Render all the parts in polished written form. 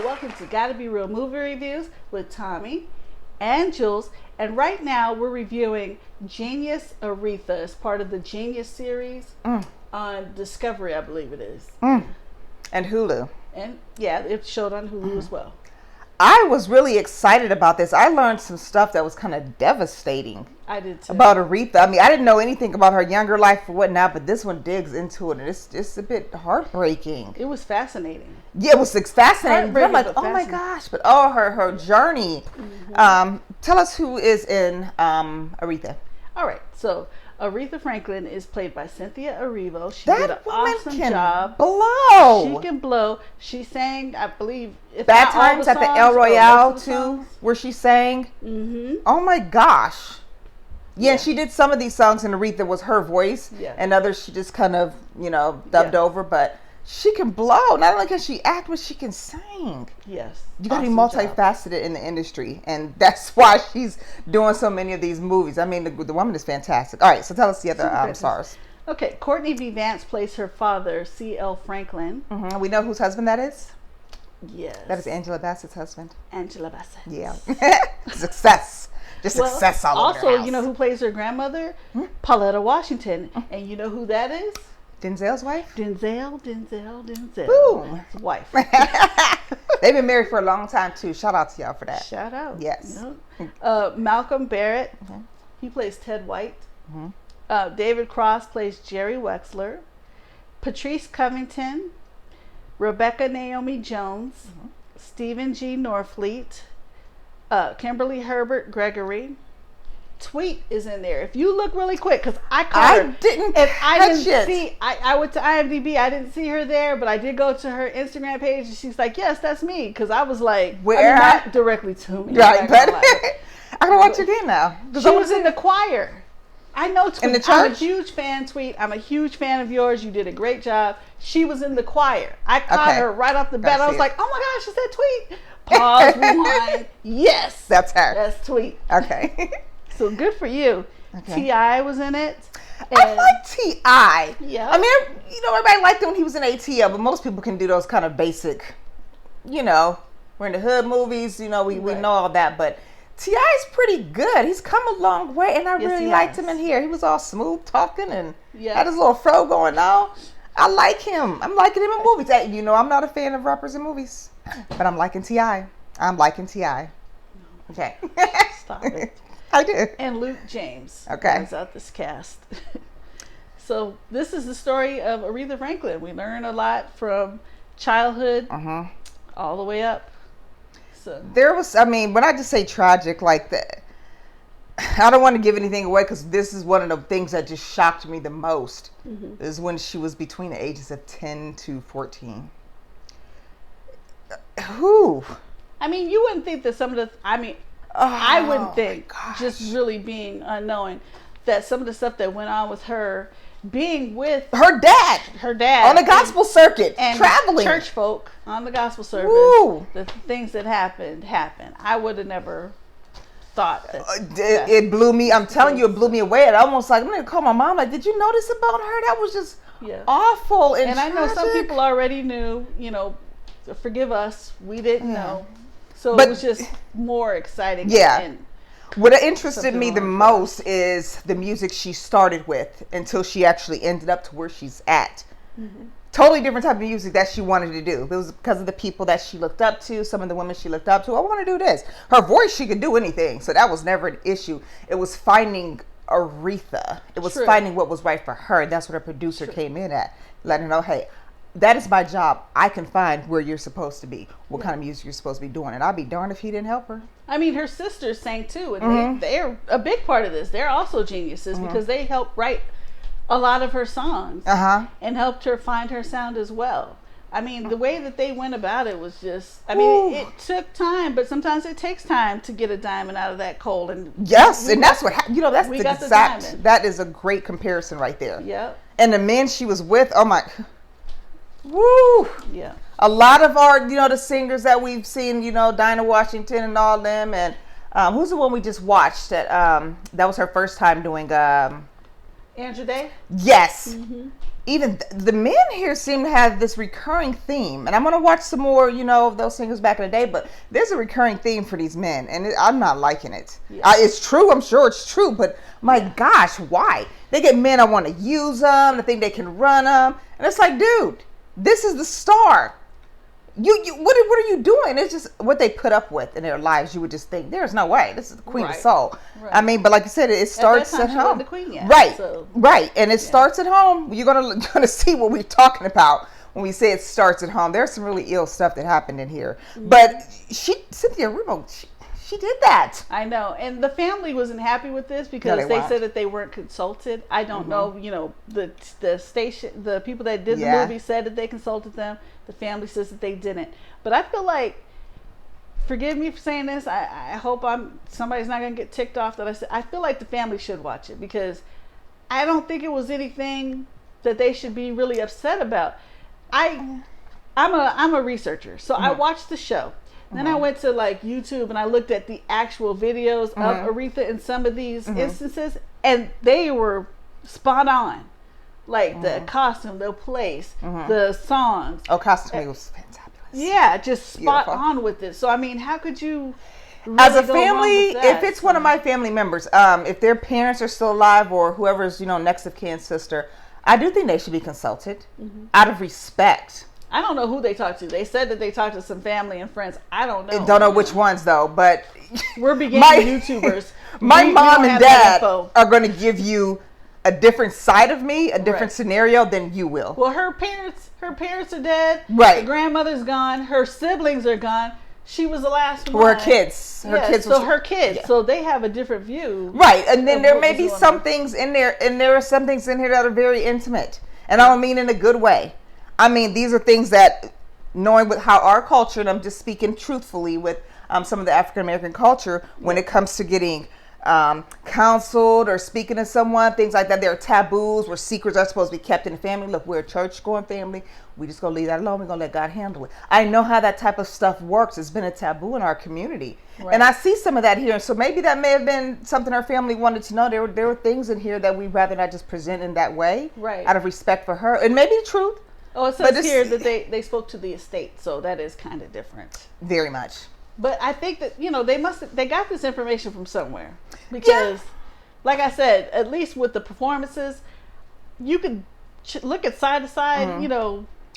welcome to Gotta Be Real Movie Reviews with Thommi and Jules. And right now we're reviewing Genius Aretha as part of the Genius series on Discovery, I believe it is. And Hulu. And yeah, it showed on Hulu as well. I was really excited about this. I learned some stuff that was kind of devastating. I did too. About Aretha. I mean, I didn't know anything about her younger life or whatnot, but this one digs into it, and it's just a bit heartbreaking. It was fascinating. Yeah, it was fascinating. I'm like, oh my gosh, but her journey. Tell us who is in Aretha. All right, so Aretha Franklin is played by Cynthia Erivo. She That did an woman awesome can job. blow. She can blow. She sang, I believe, if Bad not all Times the at the songs, El or Royale most of the too, songs. where she sang. Mm-hmm. Oh my gosh. Yeah, and she did some of these songs, and Aretha was her voice, and others she just kind of, dubbed over. But she can blow. Not only can she act, but she can sing. Yes. You got to be multifaceted in the industry, and that's why she's doing so many of these movies. I mean, the woman is fantastic. All right, so tell us the other stars. Okay, Courtney V. Vance plays her father, C.L. Franklin. We know whose husband that is? Yes. That is Angela Bassett's husband. Angela Bassett. Yeah. Success. Just success all over Also, house. you know who plays her grandmother? Pauletta Washington. And you know who that is? Denzel's wife? Denzel. Boom. His wife. They've been married for a long time, too. Shout out to y'all for that. Shout out. Yes. Malcolm Barrett. He plays Ted White. David Cross plays Jerry Wexler. Patrice Covington. Rebecca Naomi Jones. Stephen G. Norfleet. Kimberly Herbert Gregory. Tweet is in there. If you look really quick, because I caught her. I went to IMDb. I didn't see her there, but I did go to her Instagram page, and she's like, "Yes, that's me." Because I was like, "Where?" Not directly to me, right? But I gotta watch it again now. She was in the choir. I know Tweet. In the church? I'm a huge fan, Tweet. I'm a huge fan of yours. You did a great job. She was in the choir. I caught her right off the bat. I was like, "Oh my gosh, is that Tweet?" Pause, rewind. Yes, that's her. That's Tweet. Okay. So good for you. Okay. T.I. was in it. I like T.I. Yeah. I mean, everybody liked him when he was in ATL, but most people can do those kind of basic, we're in the hood movies, we know all that, but T.I. is pretty good. He's come a long way, and I really liked him in here. He was all smooth talking and had his little fro going on. I like him. I'm liking him in movies. I'm not a fan of rappers in movies, but I'm liking T.I. Okay. Stop it. I do. And Luke James. Okay. Was out this cast. So this is the story of Aretha Franklin. We learn a lot from childhood all the way up. So there was, when I just say tragic like that, I don't want to give anything away because this is one of the things that just shocked me the most is when she was between the ages of 10 to 14. Who? You wouldn't think that some of the, I wouldn't think, just really being unknowing, that some of the stuff that went on with her, being with her dad on the gospel circuit, and traveling church folk on the gospel service, the things that happened. I would have never thought that. It blew me. I'm telling you, it blew me away. It almost like I'm gonna call my mom. Like, did you notice about her? That was just awful and tragic. I know some people already knew. Forgive us, we didn't know. So it was just more exciting. Yeah. What interested me the most is the music she started with until she actually ended up to where she's at. Totally different type of music that she wanted to do. It was because of the people that she looked up to, some of the women she looked up to. I want to do this. Her voice, she could do anything. So that was never an issue. It was finding Aretha. It was finding what was right for her. That's what her producer came in at. Letting her know, hey, that is my job. I can find where you're supposed to be, what kind of music you're supposed to be doing. And I'd be darned if he didn't help her. Her sisters sang too. And they're a big part of this. They're also geniuses because they helped write a lot of her songs and helped her find her sound as well. The way that they went about it was just, it took time, but sometimes it takes time to get a diamond out of that coal. And that's what, that's the exact, that is a great comparison right there. Yep. And the men she was with, oh my... Woo! Yeah. A lot of our, the singers that we've seen, Dinah Washington and all them, and who's the one we just watched that was her first time doing Andra Day? Yes. even the men here seem to have this recurring theme, and I'm going to watch some more, of those singers back in the day, but there's a recurring theme for these men, and I'm not liking it. Yeah. It's true, I'm sure it's true, but my gosh, why? They get men that want to use them, they think they can run them, and it's like, dude, this is the star. What are you doing? It's just what they put up with in their lives. You would just think there's no way. This is the queen of soul. Right. I mean, but like you said, it starts at home. The queen yet, right, so. Right, and it starts at home. You're gonna see what we're talking about when we say it starts at home. There's some really ill stuff that happened in here, but Cynthia Erivo, she did that. I know, and the family wasn't happy with this because they said that they weren't consulted. I don't know. The station, the people that did the movie said that they consulted them. The family says that they didn't. But I feel like, forgive me for saying this, I hope somebody's not going to get ticked off that I said. I feel like the family should watch it because I don't think it was anything that they should be really upset about. I'm a researcher, so I watched the show. Then I went to like YouTube and I looked at the actual videos of Aretha in some of these instances, and they were spot on. Like the costume, the place, the songs. Oh, costume was fantabulous. Yeah, just spot on with it. So I mean, how could you? Really as a family, if it's one of my family members, if their parents are still alive or whoever's next of kin sister, I do think they should be consulted out of respect. I don't know who they talked to. They said that they talked to some family and friends. I don't know. Don't know which ones though, but we're beginning YouTubers. My mom and dad are going to give you a different side of me, a different scenario than you will. Well, her parents are dead. Right. Her grandmother's gone. Her siblings are gone. She was the last one. Well, her kids. Her kids. So they have a different view. Right. And then there may be some things in there, and there are some things in here that are very intimate. And I don't mean in a good way. I mean, these are things that, knowing with how our culture, and I'm just speaking truthfully with some of the African American culture, when it comes to getting counseled or speaking to someone, things like that, there are taboos where secrets are supposed to be kept in the family. Look, we're a church going family. We just gonna leave that alone. We're gonna let God handle it. I know how that type of stuff works. It's been a taboo in our community. Right. And I see some of that here. So maybe that may have been something our family wanted to know. There were things in here that we'd rather not just present in that way, out of respect for her. And maybe the truth. Oh, it says here that they spoke to the estate, so that is kind of different. Very much. But I think that they got this information from somewhere because, like I said, at least with the performances, you could look at side to side.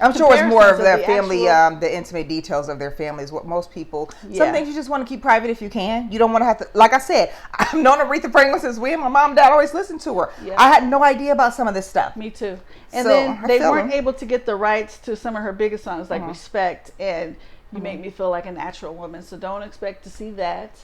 I'm sure it's more of their family, the intimate details of their families. What most people, some things you just want to keep private if you can. You don't want to have to. Like I said, I've known Aretha Franklin since my mom and dad always listened to her. Yeah. I had no idea about some of this stuff. Me too. And then they weren't able to get the rights to some of her biggest songs, like "Respect" and "You Make Me Feel Like a Natural Woman." So don't expect to see that.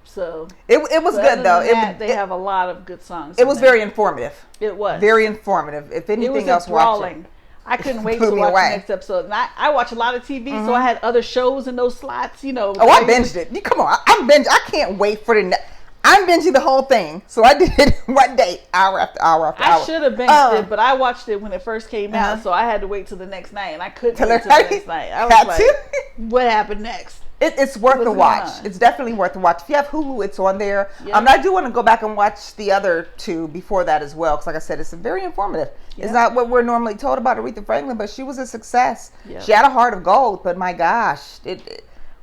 So it was good though. They have a lot of good songs. It was very informative. It was very informative. If anything else, watch it. I couldn't wait to watch the next episode. And I watch a lot of TV, so I had other shows in those slots. Oh, I binged it. Come on, I can't wait for the. I'm binging the whole thing, so I did it one day, hour after hour after hour. I should have binged it, but I watched it when it first came out, so I had to wait till the next night, and I couldn't wait till the next night. I was like, what happened next? It's worth the watch. It's definitely worth the watch. If you have Hulu, it's on there. Yep. I do want to go back and watch the other two before that as well, because like I said, it's very informative. Yep. It's not what we're normally told about Aretha Franklin, but she was a success. Yep. She had a heart of gold, but my gosh,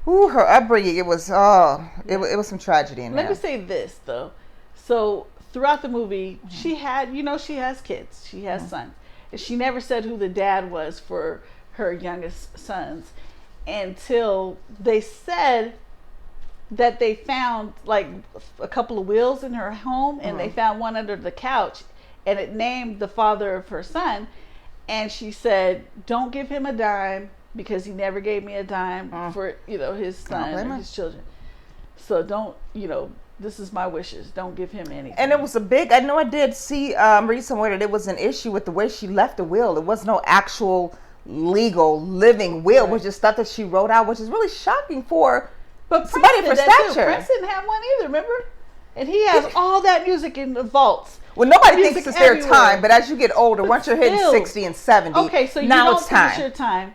her upbringing, it was was some tragedy in there. Let me say this though. So throughout the movie, she has kids. She has sons. And she never said who the dad was for her youngest sons until they said that they found like a couple of wills in her home, and they found one under the couch, and it named the father of her son. And she said, "Don't give him a dime, because he never gave me a dime for his son and his children. So don't this is my wishes. Don't give him anything." And it was I know I did see read somewhere that it was an issue with the way she left the will. It was no actual legal living will. It was just stuff that she wrote out, which is really shocking for somebody of her stature. Prince didn't have one either, remember? And he has all that music in the vaults. Well, nobody thinks it's their time, but as you get older, once you're hitting 60 and 70, okay, so now it's time. It's your time.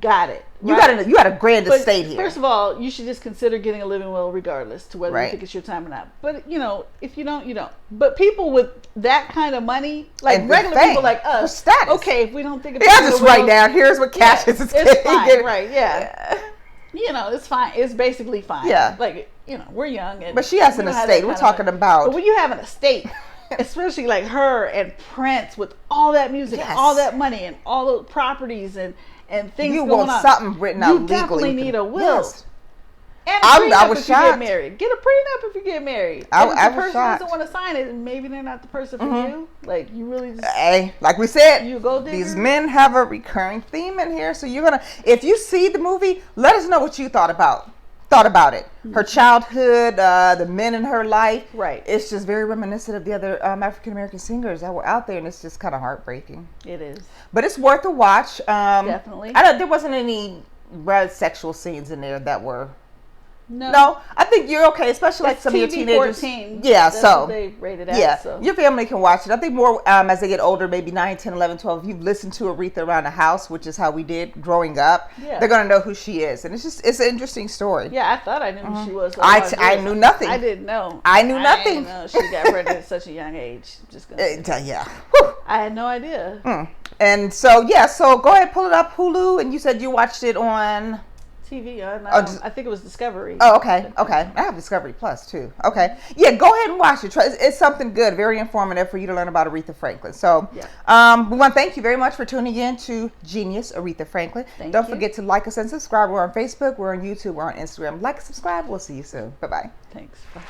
got it. You got a grand estate here. First of all, you should just consider getting a living will regardless to whether you Right. think it's your time or not. But you know, if you don't, you don't. But people with that kind of money, like And regular fame, people like for us, status. okay, if we don't think it's Yeah, just write down. Here's what Cassius is it's fine, getting. right? Yeah. You know, it's fine. It's basically fine. Yeah. Like, you know, we're young. And But she has we an don't have estate. that We're kind of talking money. about. But when you have an estate, especially like her and Prince with all that music, Yes. and all that money, and all those properties and things You going want on, something written out you legally. definitely need a will. Yes. And a I prenup was if you get shocked. married. Get a prenup if you get married. I And if was the person shocked. doesn't want to sign it, maybe they're not the person for you. Like, you really just... Hey, like we said, You go digger? these men have a recurring theme in here. So you're gonna, if you see the movie, let us know what you thought about it. Her childhood, the men in her life. Right. It's just very reminiscent of the other African American singers that were out there, and it's just kind of heartbreaking. It is. But it's worth a watch. Definitely. There wasn't any sexual scenes in there that were. No. No, I think you're okay, especially like It's some of your TV teenagers. 14. Yeah, That's so what they rated at. yeah, So. your family can watch it. I think more as they get older, maybe 9, 10, 11, 12. If you've listened to Aretha around the house, which is how we did growing up, Yeah. they're gonna know who she is, and it's an interesting story. Yeah, I thought I knew who she was. I knew nothing. I didn't know. I knew I nothing. didn't know she got pregnant at such a young age. Just gonna say. Yeah. Whew. I had no idea. And so so go ahead, pull it up, Hulu, and you said you watched it on. TV on, Oh, I think it was Discovery. Oh, okay. I have Discovery Plus too. Okay, yeah, go ahead and watch it. It's something good, very informative for you to learn about Aretha Franklin. So, we want to thank you very much for tuning in to Genius Aretha Franklin. Don't forget to like us and subscribe. We're on Facebook, we're on YouTube, we're on Instagram. Like, subscribe. We'll see you soon. Bye bye. Thanks. Bye.